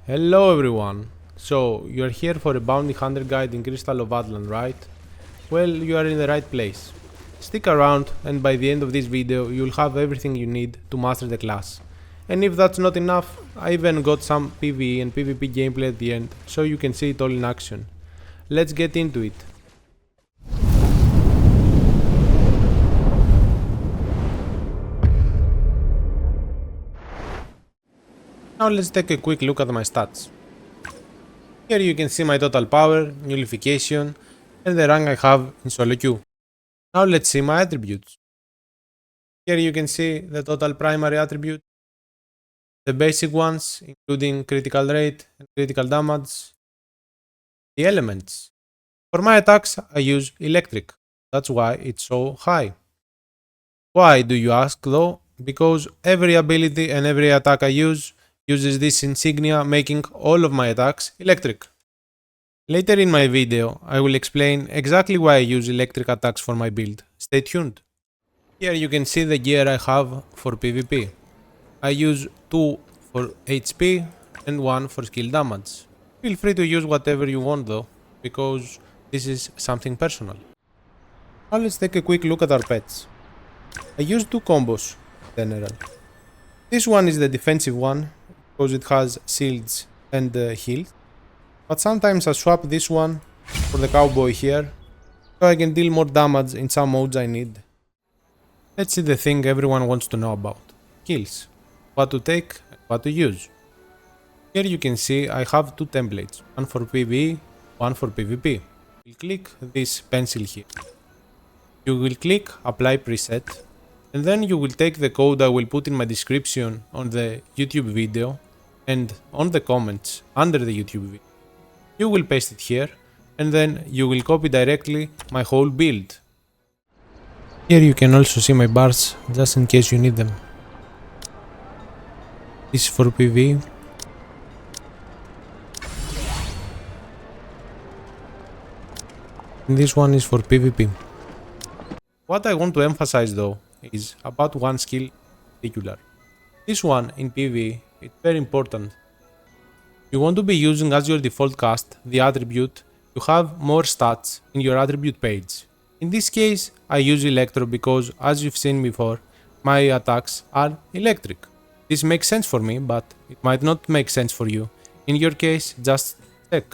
Hello everyone! So, you are here for a bounty hunter guide in Crystal of Atlan, right? Well, you are in the right place. Stick around and by the end of this video you'll have everything you need to master the class. And if that's not enough, I even got some PvE and PvP gameplay at the end, so you can see it all in action. Let's get into it. Now let's take a quick look at my stats. Here you can see my total power, nullification, and the rank I have in solo queue. Now let's see my attributes. Here you can see the total primary attribute, the basic ones including critical rate and critical damage, the elements. For my attacks I use electric, that's why it's so high. Why do you ask though? Because every ability and every attack I use uses this insignia, making all of my attacks electric. Later in my video I will explain exactly why I use electric attacks for my build. Stay tuned. Here you can see the gear I have for PvP. I use 2 for HP and 1 for skill damage. Feel free to use whatever you want though, because this is something personal. Now let's take a quick look at our pets. I use 2 combos in general. This one is the defensive one, because it has shields and heals. But sometimes I swap this one for the cowboy here, so I can deal more damage in some modes I need. Let's see the thing everyone wants to know about. Kills. What to take and what to use. Here you can see I have 2 templates, one for PvE, one for PvP. You click this pencil here. You will click apply preset, and then you will take the code I will put in my description on the YouTube video and on the comments under the YouTube video. You will paste it here, and then you will copy directly my whole build. Here you can also see my bars, just in case you need them. This is for PvE. And this one is for PvP. What I want to emphasize though is about one skill in particular. This one in PvE is very important. You want to be using as your default cast the attribute to have more stats in your attribute page. In this case, I use Electro because, as you've seen before, my attacks are electric. This makes sense for me, but it might not make sense for you. In your case, just check.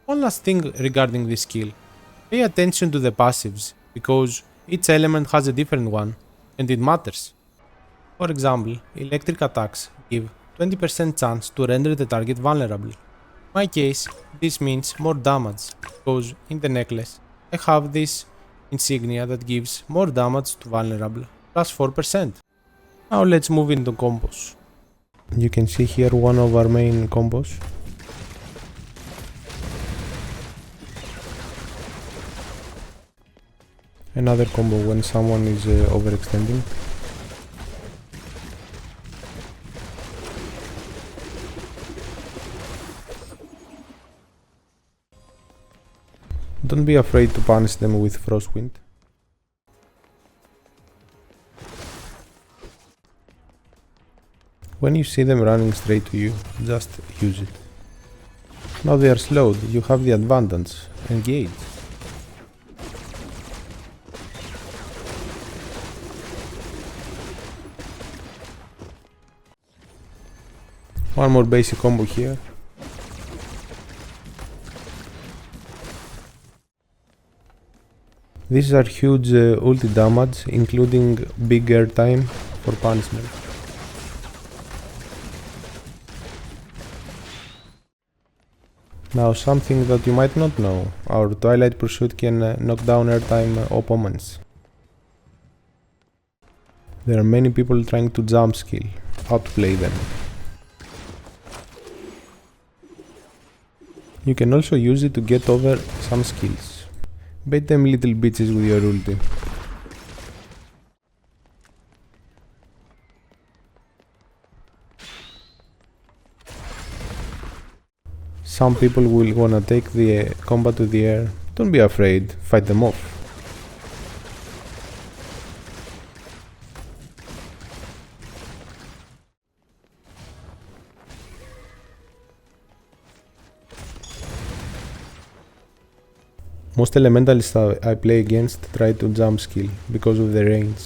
One last thing regarding this skill. Pay attention to the passives, because each element has a different one, and it matters. For example, electric attacks give 20% chance to render the target vulnerable. In my case, this means more damage, because in the necklace, I have this insignia that gives more damage to vulnerable, plus 4%. Now let's move into combos. You can see here one of our main combos. Another combo when someone is overextending. Don't be afraid to punish them with Frostwind. When you see them running straight to you, just use it. Now they are slowed, you have the advantage. Engage. One more basic combo here. These are huge ulti damage, including big airtime for punishment. Now something that you might not know, our Twilight Pursuit can knock down airtime opponents. There are many people trying to jump skill, outplay them. You can also use it to get over some skills. Bait them little bitches with your ulti. Some people will wanna take the combat to the air. Don't be afraid, fight them off. Most elementalists I play against try to jump skill because of the range.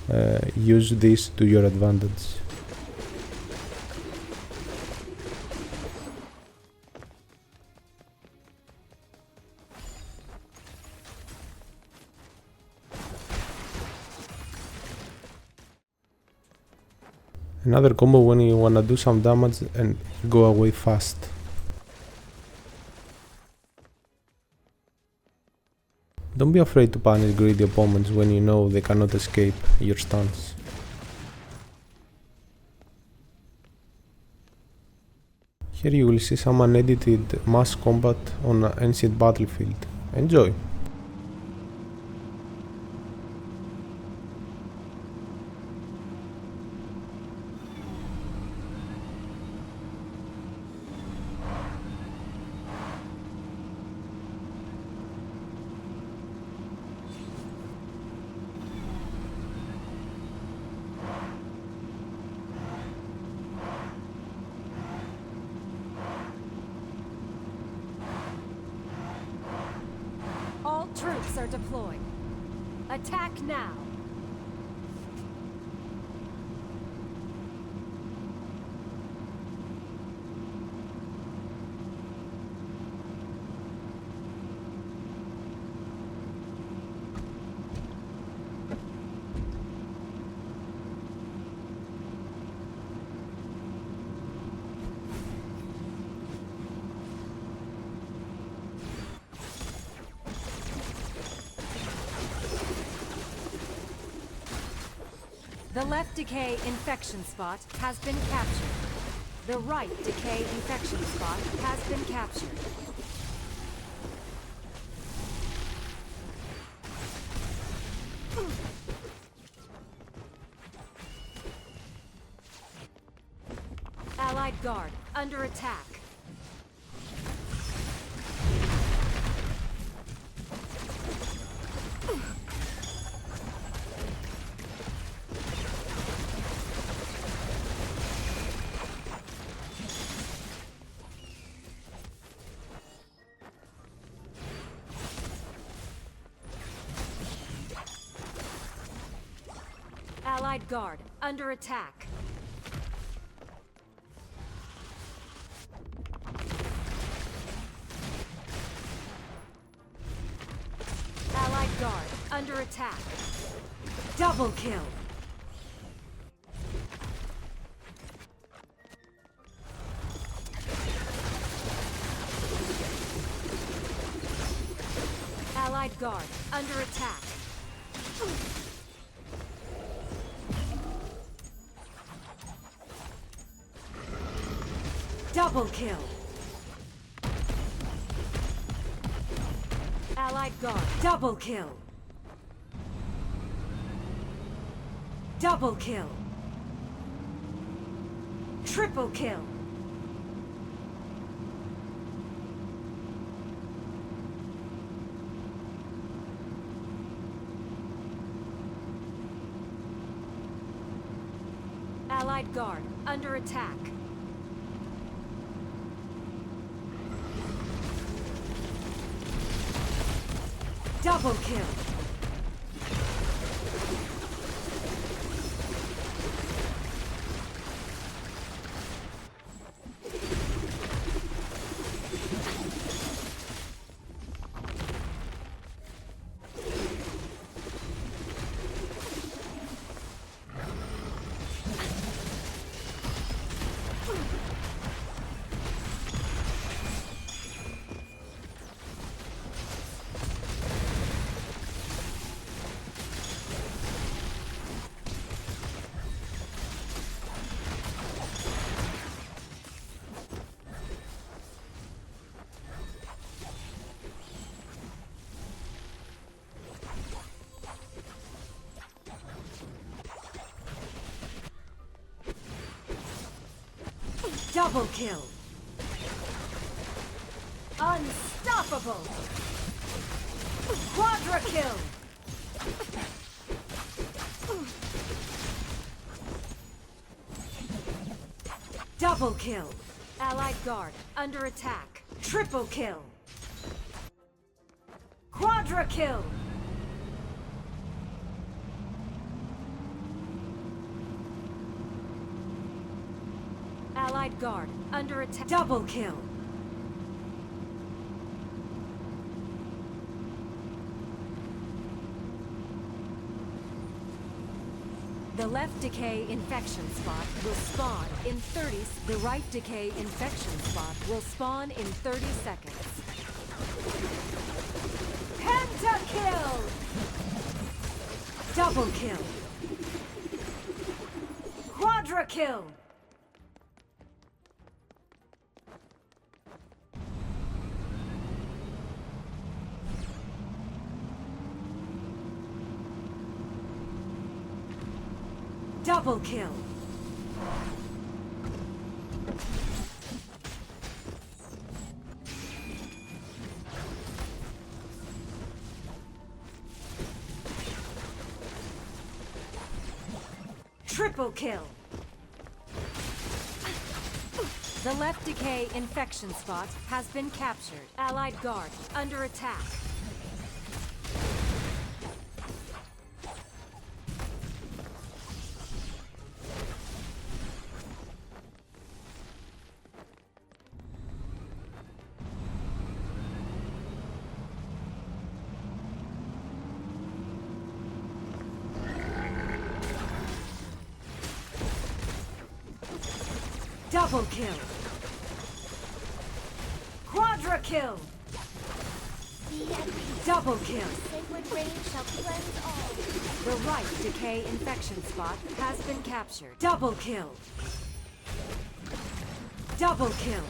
Use this to your advantage. Another combo when you wanna do some damage and go away fast. Don't be afraid to punish greedy opponents when you know they cannot escape your stuns. Here you will see some unedited mass combat on an ancient battlefield. Enjoy! All troops are deployed. Attack now! The left decay infection spot has been captured. The right decay infection spot has been captured. Allied guard under attack. Allied guard under attack. Allied guard under attack. Double kill. Allied guard under attack. Double kill. Allied guard. Double kill. Double kill. Triple kill. Allied guard under attack. Double kill. Double kill. Unstoppable. Quadra kill. Double kill. Allied guard under attack. Triple kill. Quadra kill! Allied guard under attack. Double kill! The left decay infection spot will spawn in 30. The right decay infection spot will spawn in 30 seconds. Pentakill! Double kill! Quadra kill! Double kill! Triple kill! The left decay infection spot has been captured. Allied guard under attack. Double kill! Quadra kill! Double kill! Sacred rain shall cleanse all. The right decay infection spot has been captured. Double kill! Double kill!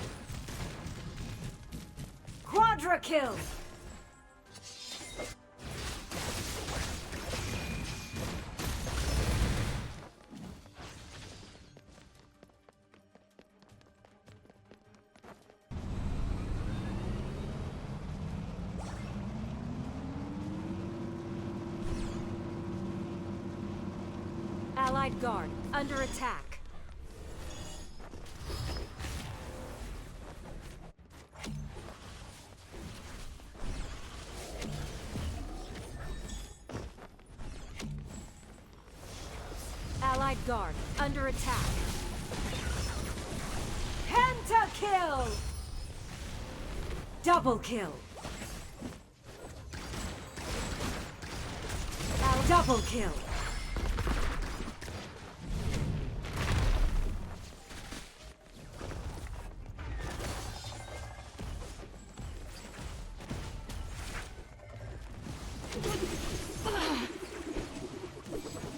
Quadra kill! Allied guard under attack. Allied guard under attack. Pentakill! Double kill! Double kill!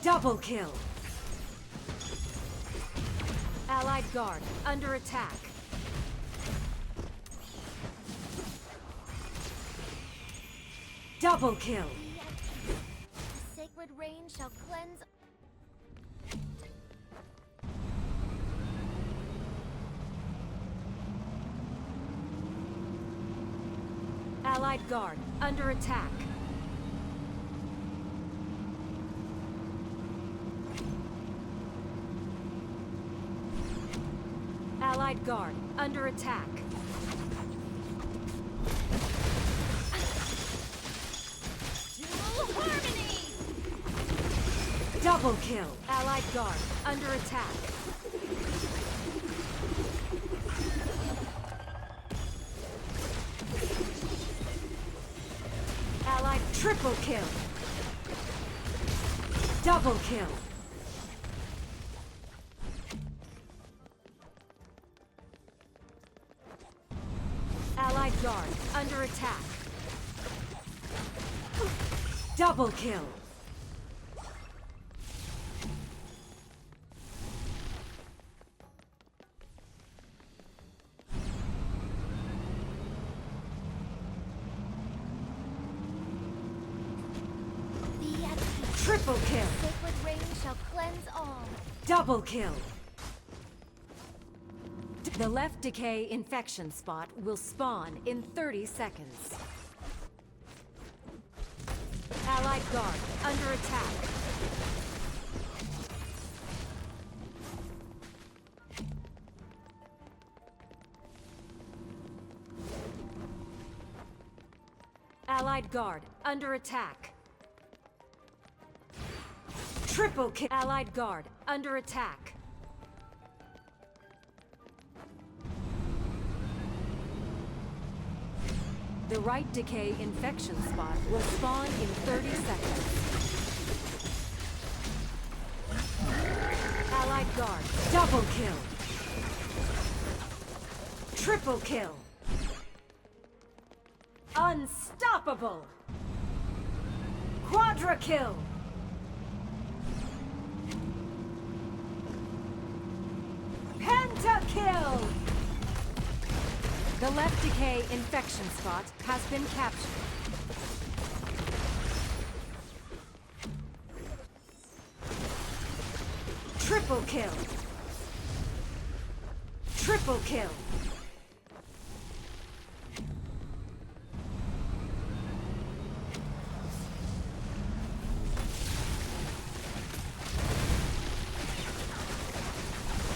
Double kill! Allied guard under attack. Double kill! Sacred rain shall cleanse. Allied guard under attack. Allied guard under attack. Dual harmony! Double kill! Allied guard under attack. Allied triple kill! Double kill! Allied guard under attack. Double kill! Triple kill! Sacred rain shall cleanse all. Double kill! The left decay infection spot will spawn in 30 seconds. Allied guard under attack. Allied guard under attack. Triple kill. Allied guard under attack. The right decay infection spot will spawn in 30 seconds. Allied guard double kill. Triple kill. Unstoppable. Quadra kill. Pentakill! The left decay infection spot has been captured. Triple kill! Triple kill!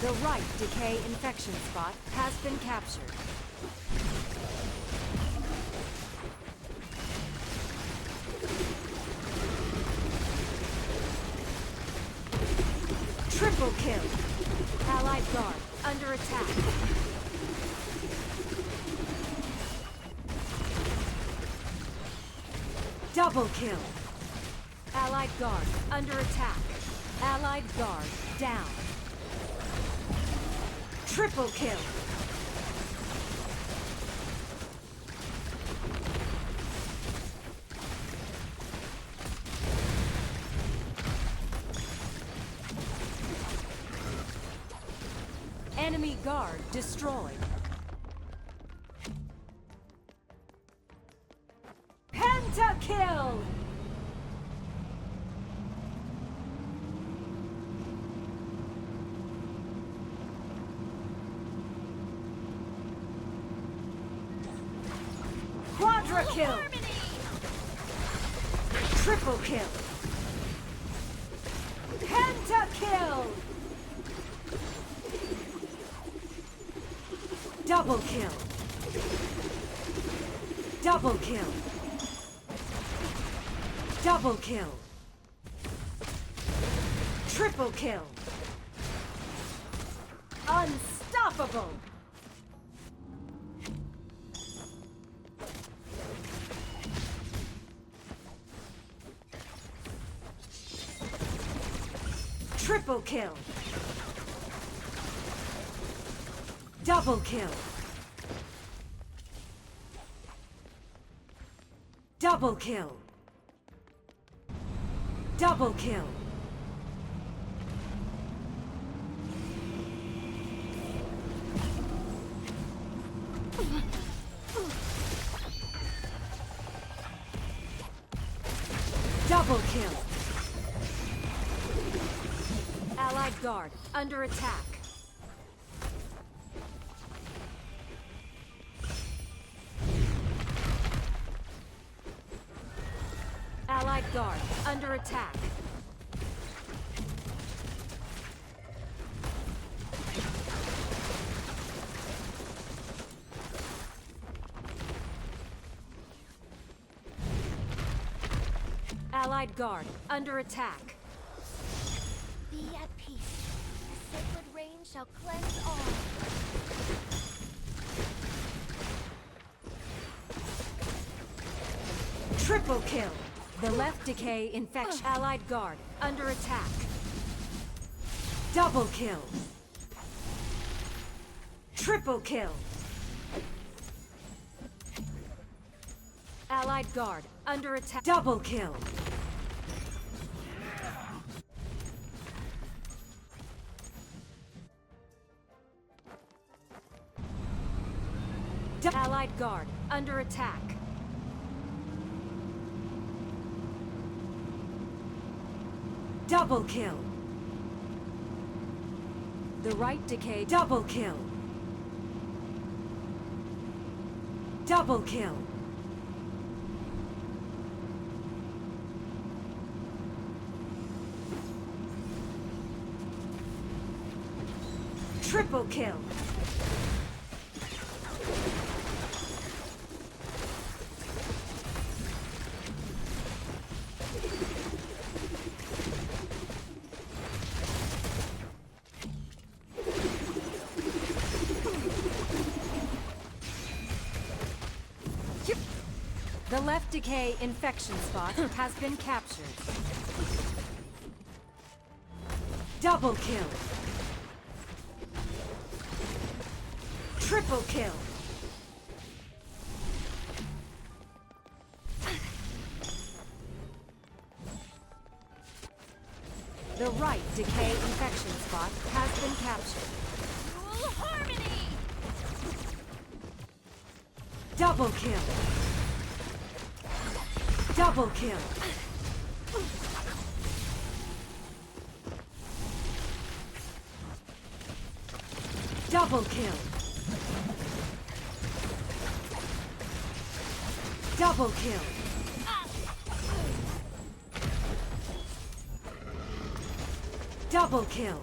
The right decay infection spot has been captured. Triple kill. Allied guard under attack. Double kill. Allied guard under attack. Allied guard down. Triple kill. Enemy guard destroyed. Pentakill! Quadra kill! Triple kill! Pentakill! Double kill! Double kill! Double kill! Triple kill! Unstoppable! Triple kill! Double kill! Double kill! Double kill! Double kill! Allied guard under attack. Allied guard under attack. Allied guard under attack. Be at peace. A sacred rain shall cleanse all. Triple kill. The left decay infection. Allied guard under attack. Double kill. Triple kill. Allied guard under attack. Double kill. Allied guard under attack. Double kill. The right decay. Double kill. Double kill. Triple kill. The left decay infection spot has been captured. Double kill. Triple kill. The right decay infection spot has been captured. Dual harmony! Double kill. Double kill. Double kill. Double kill. Double kill.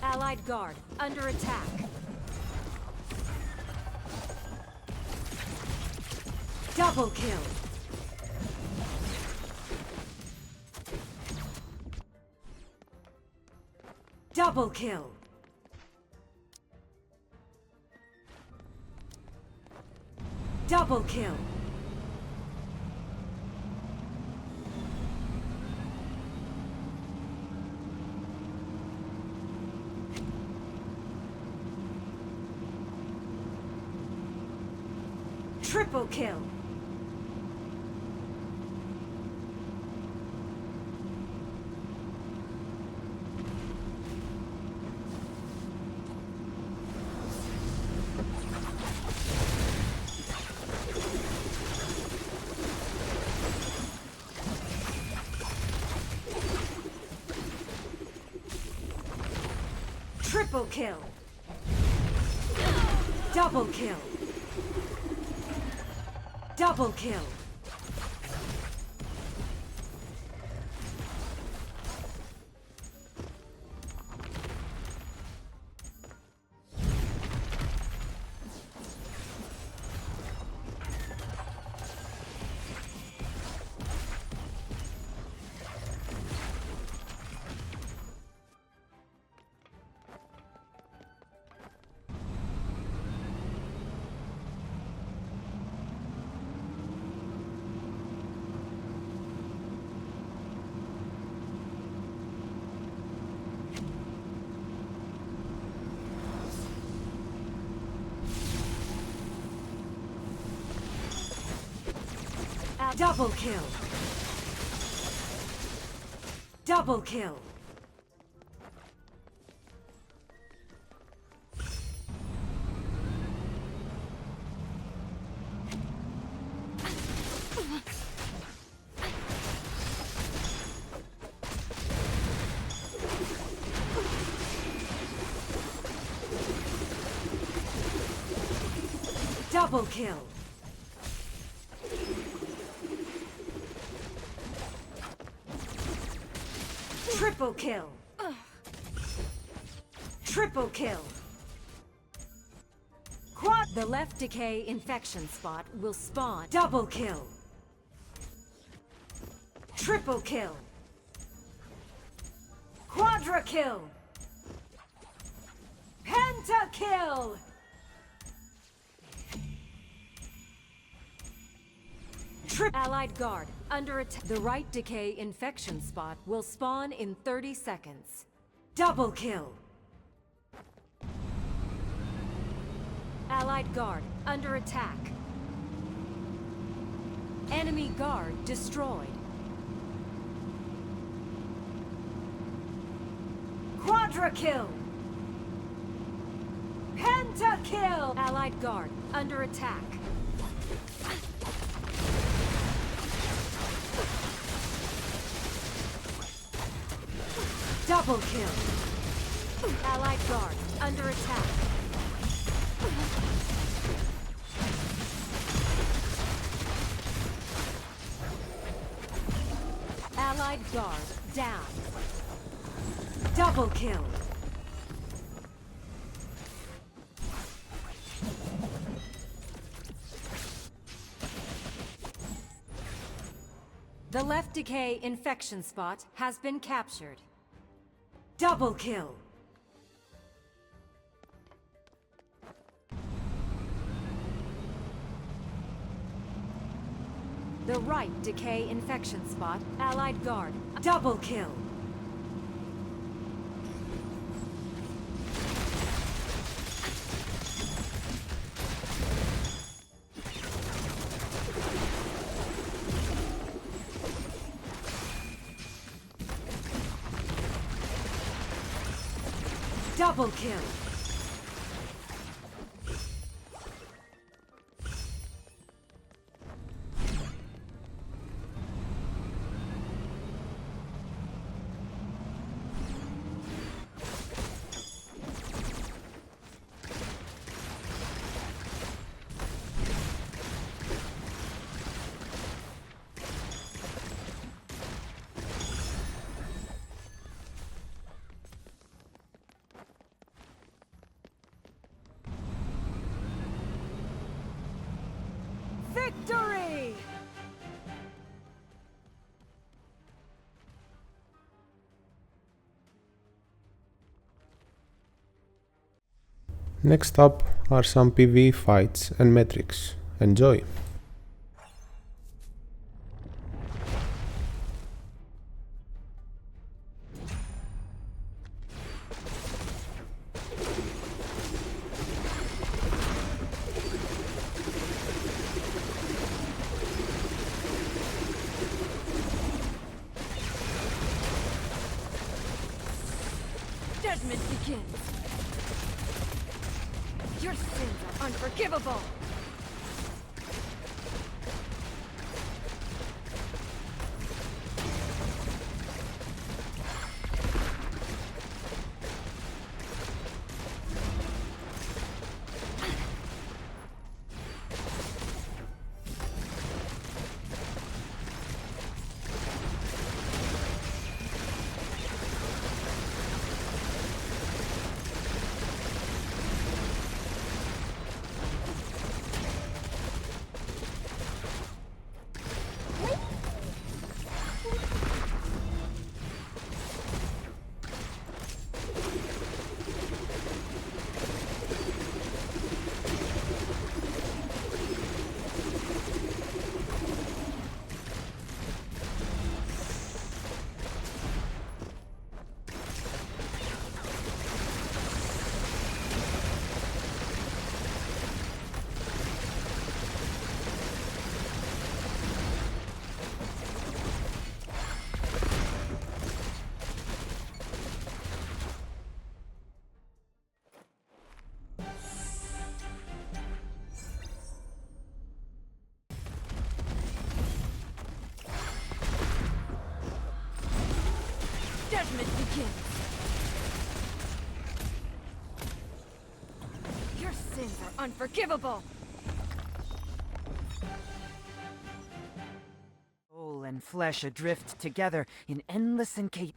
Allied guard under attack. Double kill. Double kill. Double kill. Triple kill. Triple kill. Double kill. Double kill. Double kill. Double kill. Double kill. Triple kill. Triple kill. Quad. The left decay infection spot will spawn. Double kill. Triple kill. Quadra kill. Penta kill. Allied guard under attack. The right decay infection spot will spawn in 30 seconds. Double kill. Allied guard under attack. Enemy guard destroyed. Quadra kill. Penta kill. Allied guard under attack. Double kill. Allied guard under attack. Allied guard down. Double kill. The left decay infection spot has been captured. Double kill. the right decay infection spot, allied guard. Double kill. Double kill. Victory! Next up are some PvE fights and metrics. Enjoy! Judgment begins. Your sins are unforgivable. Judgment begins. Your sins are unforgivable. Soul and flesh adrift together in endless encasement.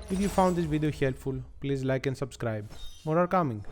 If you found this video helpful, please like and subscribe. More are coming.